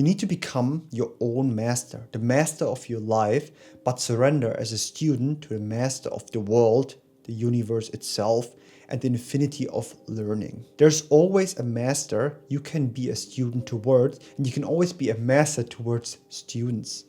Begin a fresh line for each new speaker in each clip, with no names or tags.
need to become your own master, the master of your life, but surrender as a student to the master of the world, the universe itself, and the infinity of learning. There's always a master you can be a student towards, and you can always be a master towards students.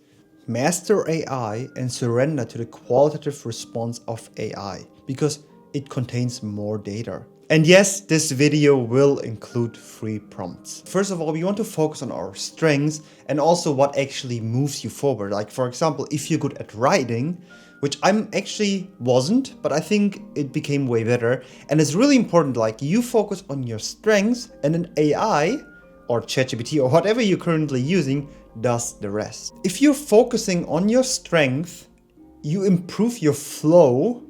Master AI and surrender to the qualitative response of AI, because it contains more data. And yes, this video will include free prompts. First of all, we want to focus on our strengths and also what actually moves you forward. Like for example, if you're good at writing, which I'm actually wasn't, but I think it became way better. And it's really important, like you focus on your strengths and then AI or ChatGPT or whatever you're currently using does the rest. If you're focusing on your strength, you improve your flow.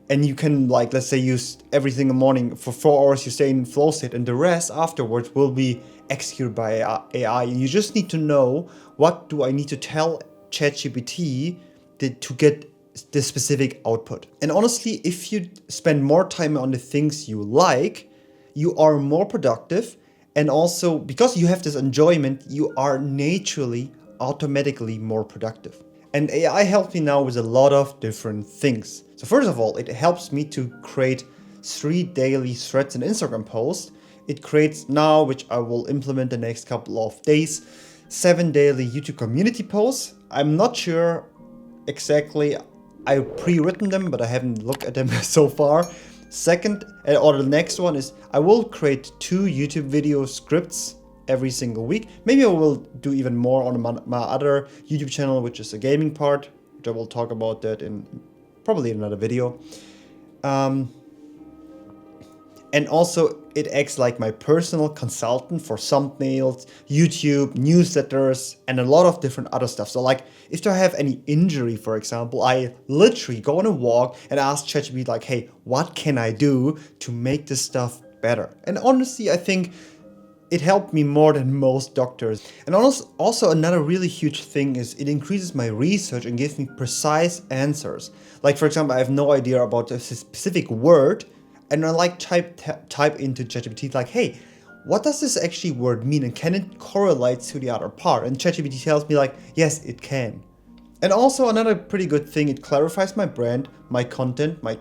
And you can, like, let's say use everything in the morning for 4 hours, you stay in flow state, and the rest afterwards will be executed by AI. And you just need to know, what do I need to tell ChatGPT to get the specific output? And honestly, if you spend more time on the things you like, you are more productive. And also, because you have this enjoyment, you are naturally, automatically more productive. And AI helps me now with a lot of different things. So first of all, it helps me to create 3 daily threads and Instagram posts. It creates now, which I will implement the next couple of days, 7 daily YouTube community posts. I'm not sure exactly, I pre-written them, but I haven't looked at them so far. Second, or the next one is, I will create 2 YouTube video scripts every single week. Maybe I will do even more on my other YouTube channel, which is a gaming part, which I will talk about that in probably another video. And also it acts like my personal consultant for thumbnails, YouTube, newsletters, and a lot of different other stuff. So like if I have any injury, for example, I literally go on a walk and ask ChatGPT like, hey, what can I do to make this stuff better? And honestly, I think it helped me more than most doctors. And also another really huge thing is it increases my research and gives me precise answers. Like for example, I have no idea about a specific word, and I like type into ChatGPT like, hey, what does this actually word mean, and can it correlate to the other part? And ChatGPT tells me like, yes, it can. And also another pretty good thing, it clarifies my brand, my content, my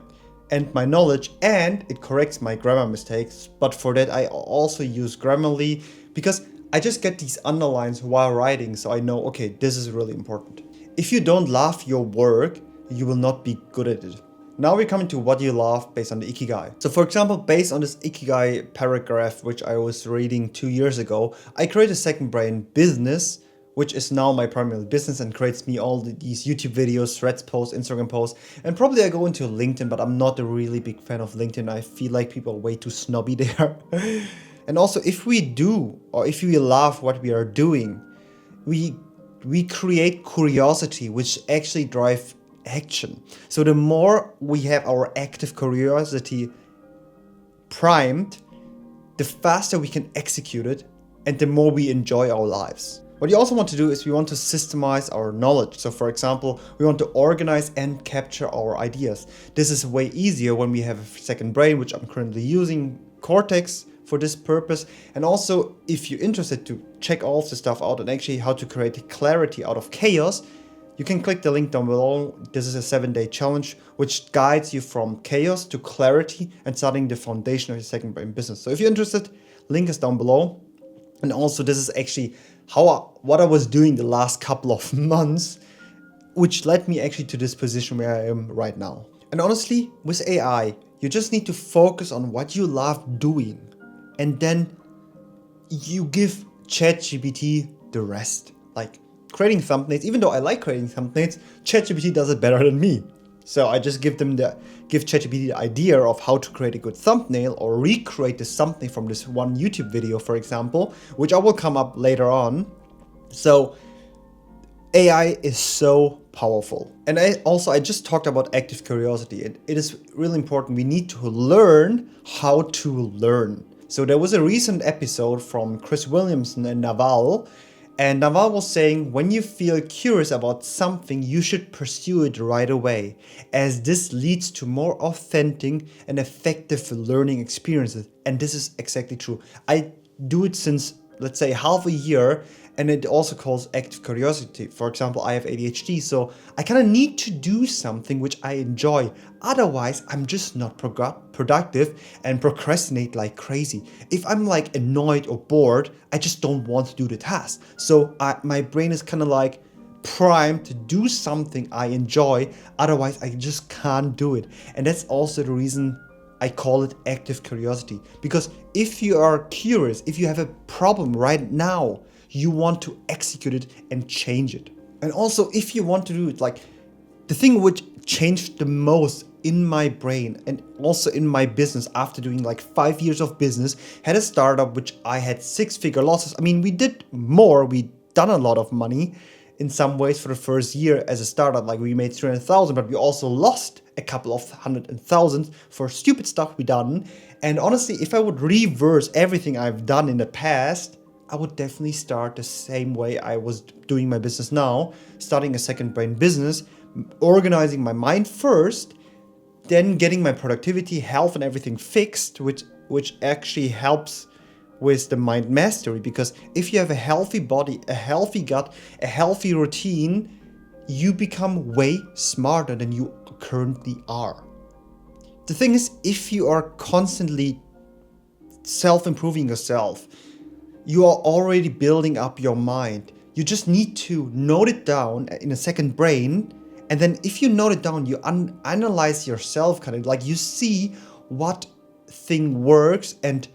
knowledge, and it corrects my grammar mistakes. But for that, I also use Grammarly, because I just get these underlines while writing, so I know, okay, this is really important. If you don't love your work, you will not be good at it. Now we're coming to what you love based on the Ikigai. So for example, based on this Ikigai paragraph, which I was reading 2 years ago, I created a second brain business, which is now my primary business and creates me all these YouTube videos, threads posts, Instagram posts, and probably I go into LinkedIn, but I'm not a really big fan of LinkedIn. I feel like people are way too snobby there. And also if we love what we are doing, we create curiosity, which actually drives action. So the more we have our active curiosity primed, the faster we can execute it and the more we enjoy our lives. What you also want to do is we want to systemize our knowledge. So for example, we want to organize and capture our ideas. This is way easier when we have a second brain, which I'm currently using, Cortex, for this purpose. And also, if you're interested to check all of this stuff out and actually how to create clarity out of chaos, you can click the link down below. This is a 7-day challenge, which guides you from chaos to clarity and starting the foundation of your second brain business. So if you're interested, link is down below. And also this is actually what I was doing the last couple of months, which led me actually to this position where I am right now. And honestly, with AI, you just need to focus on what you love doing, and then you give ChatGPT the rest. Like creating thumbnails, even though I like creating thumbnails, ChatGPT does it better than me. So I just give ChatGPT the idea of how to create a good thumbnail or recreate this something from this one YouTube video, for example, which I will come up later on. So AI is so powerful. And I just talked about active curiosity. It is really important. We need to learn how to learn. So there was a recent episode from Chris Williamson and Naval. And Naval was saying, when you feel curious about something, you should pursue it right away, as this leads to more authentic and effective learning experiences. And this is exactly true. I do it since let's say half a year, and it also calls active curiosity. For example, I have ADHD, so I kind of need to do something which I enjoy. Otherwise, I'm just not productive and procrastinate like crazy. If I'm like annoyed or bored, I just don't want to do the task. So my brain is kind of like primed to do something I enjoy. Otherwise, I just can't do it. And that's also the reason I call it active curiosity. Because if you are curious, if you have a problem right now, you want to execute it and change it. And also, if you want to do it, like the thing which changed the most in my brain and also in my business after doing like 5 years of business, had a startup which I had 6-figure losses. I mean, we did more, we done a lot of money in some ways for the first year as a startup. Like we made 300,000, but we also lost a couple of hundred and thousands for stupid stuff we done. And honestly, if I would reverse everything I've done in the past, I would definitely start the same way I was doing my business now, starting a second brain business, organizing my mind first, then getting my productivity, health, and everything fixed, which actually helps with the mind mastery. Because if you have a healthy body, a healthy gut, a healthy routine, you become way smarter than you currently are. The thing is, if you are constantly self-improving yourself, you are already building up your mind. You just need to note it down in a second brain. And then if you note it down, you analyze yourself, kind of like you see what thing works, and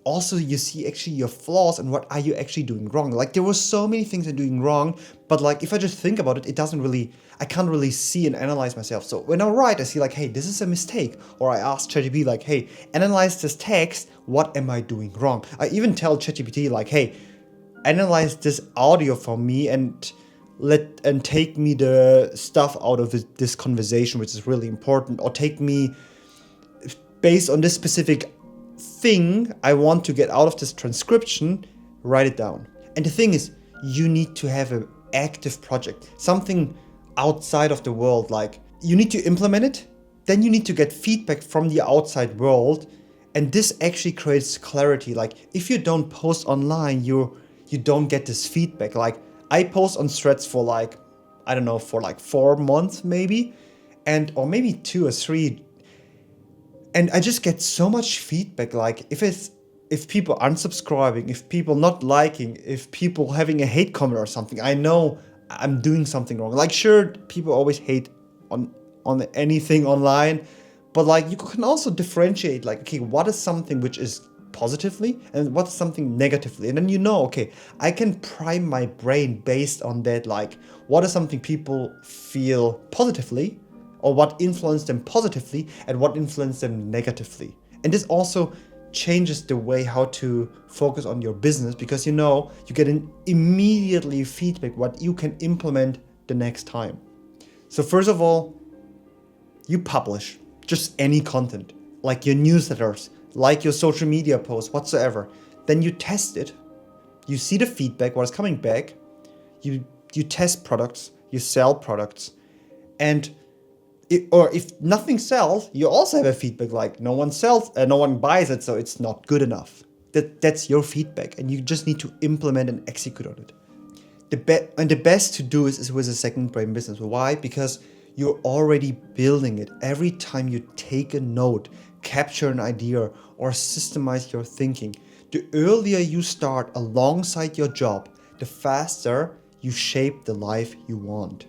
also you see actually your flaws and what are you actually doing wrong. Like there were so many things I'm doing wrong, but like if I just think about it, I can't really see and analyze myself. So when I write, I see like, hey, this is a mistake. Or I ask ChatGPT like, hey, analyze this text, what am I doing wrong? I even tell ChatGPT like, hey, analyze this audio for me and take me the stuff out of this conversation, which is really important, or take me based on this specific thing I want to get out of this transcription, write it down. And the thing is, you need to have an active project, something outside of the world. Like you need to implement it, then you need to get feedback from the outside world, and this actually creates clarity. Like if you don't post online, you don't get this feedback. Like I post on Threads for like, I don't know, for like 4 months maybe, or maybe 2 or 3. And I just get so much feedback. Like if people unsubscribing, if people not liking, if people having a hate comment or something, I know I'm doing something wrong. Like sure, people always hate on anything online, but like you can also differentiate like, okay, what is something which is positively and what's something negatively, and then okay, I can prime my brain based on that. Like what is something people feel positively, or what influenced them positively and what influenced them negatively. And this also changes the way how to focus on your business, because you get an immediately feedback what you can implement the next time. So first of all, you publish just any content, like your newsletters, like your social media posts, whatsoever. Then you test it, you see the feedback, what is coming back, you test products, you sell products, and if nothing sells, you also have a feedback like no one buys it, so it's not good enough. That's your feedback, and you just need to implement and execute on it. The best to do is with a second brain business. Why? Because you're already building it. Every time you take a note, capture an idea, or systemize your thinking, the earlier you start alongside your job, the faster you shape the life you want.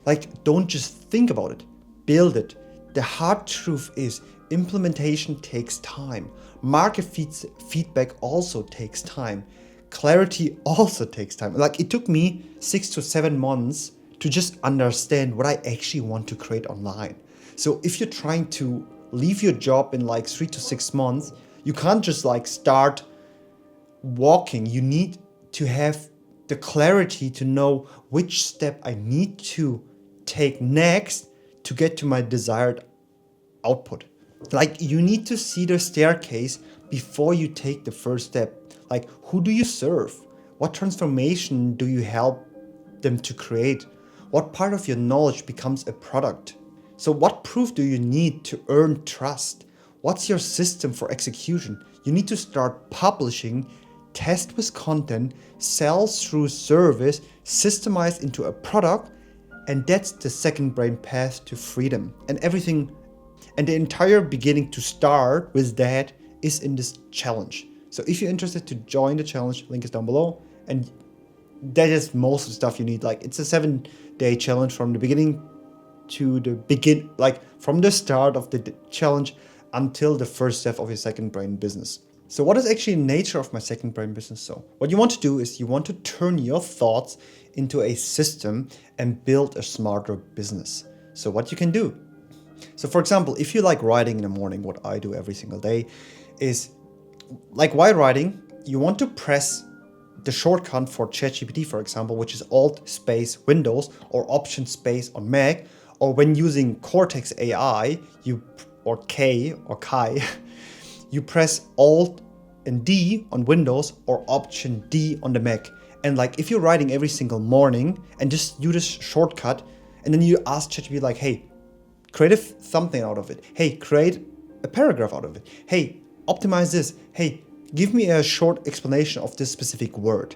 Like, don't just think about it, build it. The hard truth is implementation takes time. Market feedback also takes time. Clarity also takes time. Like it took me 6 to 7 months to just understand what I actually want to create online. So if you're trying to leave your job in like 3 to 6 months, you can't just like start walking. You need to have the clarity to know which step I need to take next to get to my desired output. Like you need to see the staircase before you take the first step. Like who do you serve? What transformation do you help them to create? What part of your knowledge becomes a product? So what proof do you need to earn trust? What's your system for execution? You need to start publishing test with content, sell through service, systemize into a product, and that's the second brain path to freedom. And everything, and the entire beginning to start with that is in this challenge. So if you're interested to join the challenge, link is down below. And that is most of the stuff you need. Like, it's a 7-day challenge from the beginning to the like from the start of the challenge until the first step of your second brain business. So what is actually the nature of my second brain business? So what you want to do is you want to turn your thoughts into a system and build a smarter business. So what you can do. So for example, if you like writing in the morning, what I do every single day is, like, while writing, you want to press the shortcut for ChatGPT, for example, which is Alt space Windows or Option space on Mac, or when using Cortex AI, or Kai, you press Alt and D on Windows or Option D on the Mac. And like, if you're writing every single morning and just do this shortcut, and then you ask ChatGPT like, hey, create a thumbnail out of it. Hey, create a paragraph out of it. Hey, optimize this. Hey, give me a short explanation of this specific word.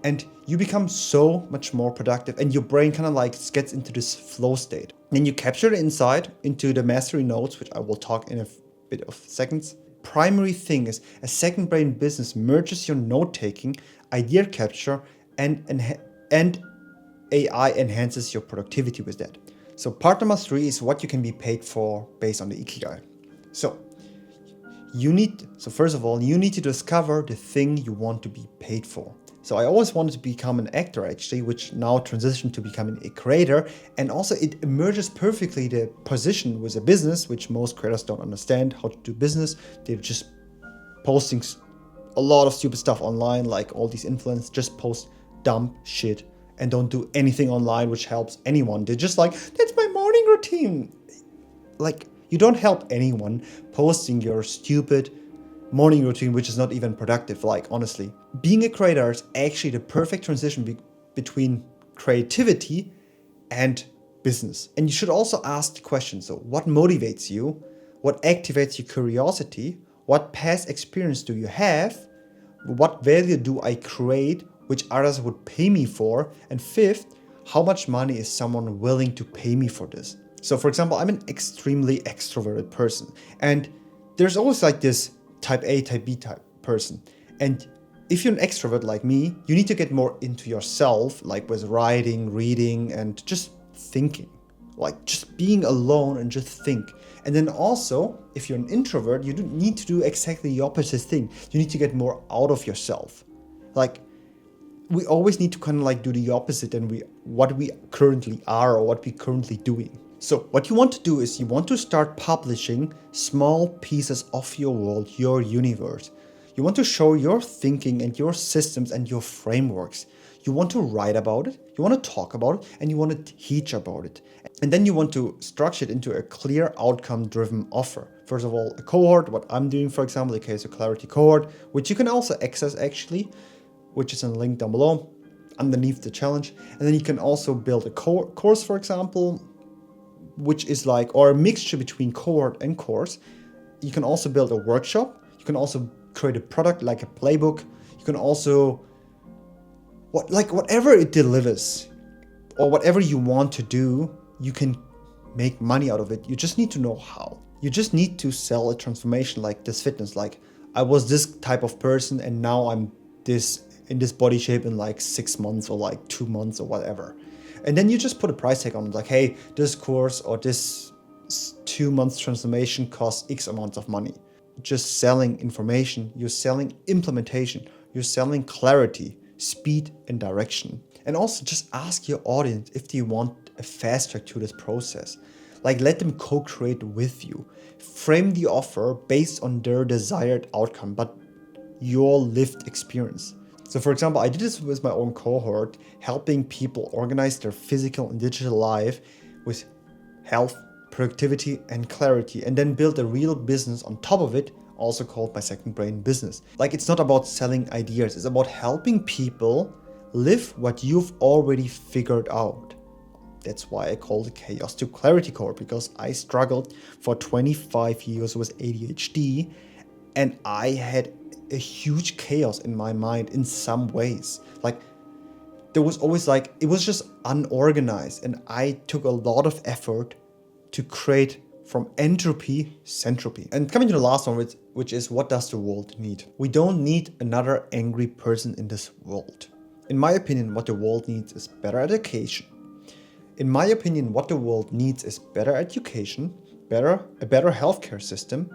And you become so much more productive, and your brain kind of like gets into this flow state. Then you capture the insight into the mastery notes, which I will talk in a bit of seconds. Primary thing is a second brain business merges your note-taking, idea capture, and AI enhances your productivity with that. So part number 3 is what you can be paid for based on the Ikigai. So first of all, you need to discover the thing you want to be paid for. So I always wanted to become an actor, actually, which now transitioned to becoming a creator. And also it emerges perfectly the position with a business, which most creators don't understand how to do business. They're just posting a lot of stupid stuff online, like all these influencers just post dumb shit and don't do anything online which helps anyone. They're just like, that's my morning routine. Like, you don't help anyone posting your stupid morning routine, which is not even productive. Like, honestly, being a creator is actually the perfect transition between creativity and business. And you should also ask the question, so what motivates you? What activates your curiosity? What past experience do you have? What value do I create which others would pay me for? And 5th, how much money is someone willing to pay me for this? So for example, I'm an extremely extroverted person, and there's always like this type A, type B type person. And if you're an extrovert like me, you need to get more into yourself, like with writing, reading, and just thinking, like just being alone and just think. And then also, if you're an introvert, you don't need to do exactly the opposite thing. You need to get more out of yourself. Like, we always need to kind of like do the opposite than what we currently are or what we're currently doing. So what you want to do is you want to start publishing small pieces of your world, your universe. You want to show your thinking and your systems and your frameworks. You want to write about it, you want to talk about it, and you want to teach about it. And then you want to structure it into a clear outcome-driven offer. First of all, a cohort, what I'm doing, for example, the Case of Clarity cohort, which you can also access actually, which is in the link down below, underneath the challenge. And then you can also build a course, for example, which is like, or a mixture between cohort and course. You can also build a workshop. You can also create a product like a playbook. You can also, whatever it delivers or whatever you want to do, you can make money out of it. You just need to know how. You just need to sell a transformation like this fitness. Like, I was this type of person and now I'm in this body shape in like 6 months or like 2 months or whatever. And then you just put a price tag on it, like, hey, this course or this 2 months transformation costs X amount of money. Just selling information, you're selling implementation, you're selling clarity, speed, and direction. And also just ask your audience if they want a fast track to this process. Like, let them co-create with you. Frame the offer based on their desired outcome, but your lived experience. So for example, I did this with my own cohort, helping people organize their physical and digital life with health, productivity, and clarity, and then build a real business on top of it, also called my second brain business. Like, it's not about selling ideas, it's about helping people live what you've already figured out. That's why I call it Chaos to Clarity Cohort, because I struggled for 25 years with ADHD, And I had a huge chaos in my mind in some ways. Like, there was always like, it was just unorganized. And I took a lot of effort to create from entropy, centropy. And coming to the last one, which is, what does the world need? We don't need another angry person in this world. In my opinion, what the world needs is better education. In my opinion, what the world needs is better education, a better healthcare system,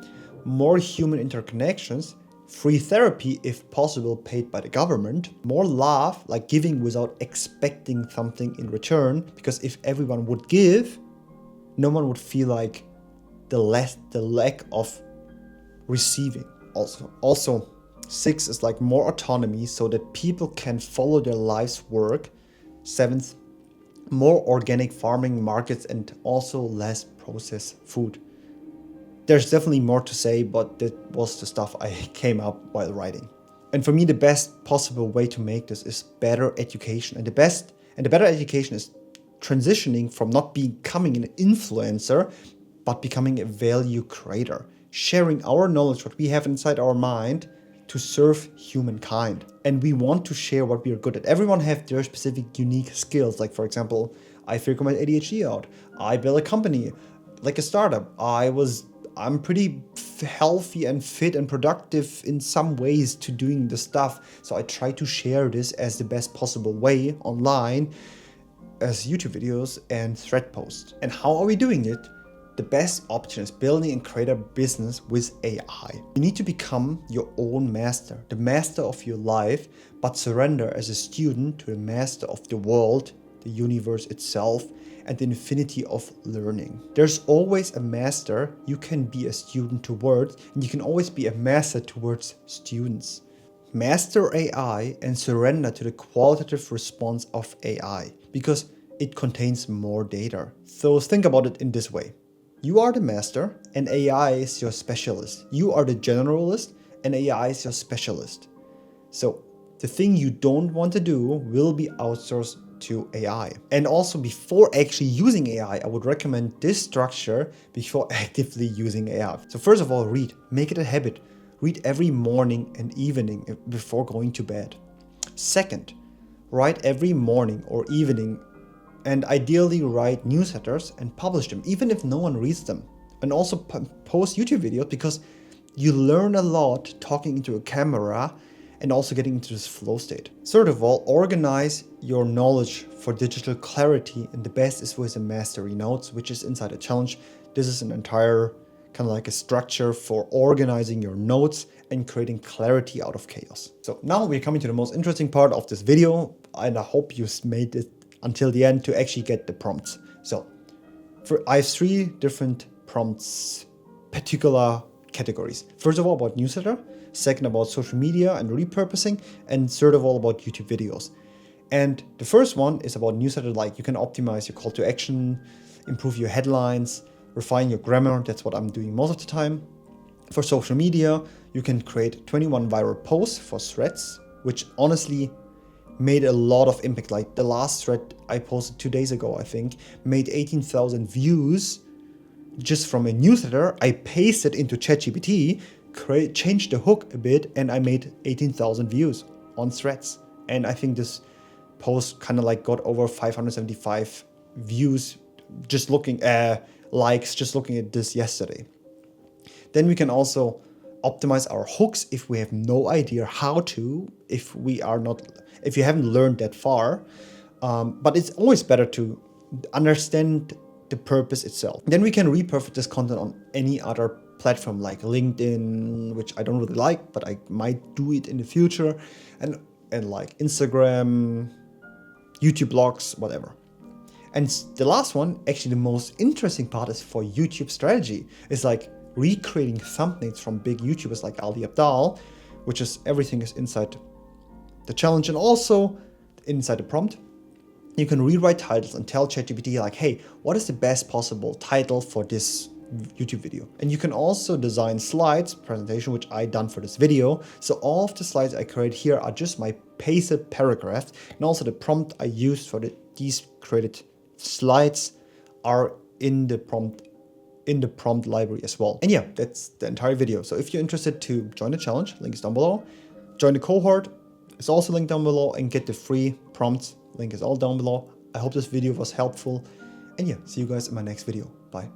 more human interconnections, free therapy if possible paid by the government, more love, like giving without expecting something in return, because if everyone would give, no one would feel like the lack of receiving. Also 6 is like more autonomy so that people can follow their life's work. 7th, more organic farming markets and also less processed food. There's definitely more to say, but that was the stuff I came up while writing. And for me, the best possible way to make this is better education. And the better education is transitioning from not becoming an influencer, but becoming a value creator, sharing our knowledge, what we have inside our mind, to serve humankind. And we want to share what we are good at. Everyone have their specific unique skills. Like, for example, I figure my ADHD out. I built a company, like a startup. I'm pretty healthy and fit and productive in some ways to doing the stuff. So I try to share this as the best possible way online, as YouTube videos and thread posts. And how are we doing it? The best option is building and create a business with AI. You need to become your own master, the master of your life, but surrender as a student to the master of the world, the universe itself, and the infinity of learning. There's always a master you can be a student towards, and you can always be a master towards students. Master AI and surrender to the qualitative response of AI, because it contains more data. So think about it in this way. You are the master and AI is your specialist. You are the generalist and AI is your specialist. So the thing you don't want to do will be outsourced to AI. And also, before actually using AI, I would recommend this structure before actively using AI. So first of all, read. Make it a habit. Read every morning and evening before going to bed. Second, write every morning or evening, and ideally write newsletters and publish them, even if no one reads them. And also post YouTube videos, because you learn a lot talking into a camera and also getting into this flow state. Third of all, organize your knowledge for digital clarity, and the best is with the mastery notes, which is inside a challenge. This is an entire kind of like a structure for organizing your notes and creating clarity out of chaos. So now we're coming to the most interesting part of this video, and I hope you made it until the end to actually get the prompts. So I have 3 different prompts, particular categories. First of all, about newsletter. Second, about social media and repurposing. And third of all, about YouTube videos. And the first one is about newsletter, like you can optimize your call to action, improve your headlines, refine your grammar. That's what I'm doing most of the time. For social media, you can create 21 viral posts for threads, which honestly made a lot of impact. Like the last thread I posted 2 days ago, I think, made 18,000 views just from a newsletter. I pasted into ChatGPT, changed the hook a bit, and I made 18,000 views on threads. And I think this post kind of like got over 575 views just looking likes just looking at this yesterday. Then we can also optimize our hooks if we have no idea how to, if you haven't learned that far. But it's always better to understand the purpose itself. Then we can repurpose this content on any other platform like LinkedIn, which I don't really like, but I might do it in the future, and like Instagram, YouTube blogs, whatever. And the last one, actually the most interesting part, is for YouTube strategy. It's like recreating thumbnails from big YouTubers like Ali Abdaal, which is everything is inside the challenge, and also inside the prompt. You can rewrite titles and tell ChatGPT like, hey, what is the best possible title for this YouTube video? And you can also design slides, presentation, which I done for this video. So all of the slides I create here are just my pasted paragraphs, and also the prompt I used for these created slides are in the prompt in the prompt library as well. And yeah, that's the entire video. So if you're interested to join the challenge, link is down below. Join the cohort, it's also linked down below, and get the free prompts, link is all down below. I hope this video was helpful. And yeah, see you guys in my next video. Bye.